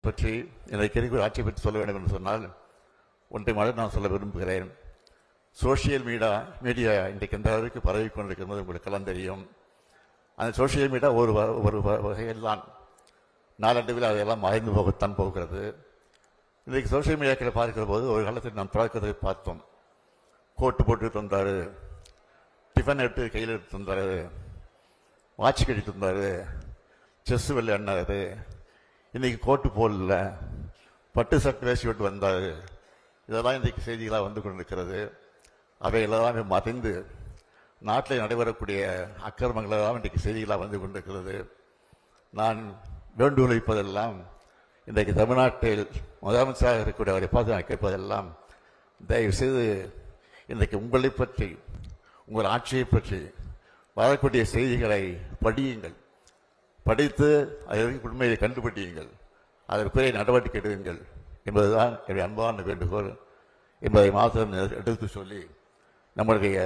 பற்றி இன்றைக்கு இருக்கிற ஆட்சியை பற்றி சொல்ல வேண்டும் என்று சொன்னால் ஒன்றை மட்டும் நான் சொல்ல விரும்புகிறேன். சோசியல் மீடியா இன்றைக்கு எந்த அளவுக்கு பரவி கொண்டிருக்கிறது உங்களுக்கெல்லாம் தெரியும். அந்த சோசியல் மீடியா ஒரு வகையில் தான் நாளடைவில் அதையெல்லாம் மறைந்து போகத்தான் போகிறது. இன்றைக்கு சோசியல் மீடியாக்களை பார்க்கிற போது ஒரு காலத்தில் நாம் பழக்கத்தை பார்த்தோம். கோட்டு போட்டு தந்தார், டிஃபன் எடுத்து கையில் எடுத்து தந்தார், வாட்ச் கட்டி தந்தார், செஸ் விளையாடினாரு. இன்றைக்கி கோட்டு போடல, பட்டு சட்டை வேசி விட்டு வந்தார். இதெல்லாம் இன்றைக்கு செய்திகளாக வந்து கொண்டிருக்கிறது. அவையெல்லாம் மறைந்து நாட்டில் நடைபெறக்கூடிய அக்கிரமங்களெல்லாம் இன்றைக்கு செய்திகளாக வந்து கொண்டிருக்கிறது. நான் வேண்டுகோள் வைப்பதெல்லாம், இன்றைக்கு தமிழ்நாட்டில் முதலமைச்சராக இருக்கக்கூடிய அவரை பார்த்து நான் கேட்பதெல்லாம், தயவு செய்து இன்றைக்கு உங்களை பற்றி, உங்கள் ஆட்சியை பற்றி வரக்கூடிய செய்திகளை படியுங்கள். படித்து அதற்கு உண்மையை கண்டுபிடியுங்கள், அதற்குரிய நடவடிக்கை எடுங்கள் என்பதுதான் என்னுடைய அன்பான வேண்டுகோள் என்பதை மாத்திரம் எடுத்து சொல்லி நம்முடைய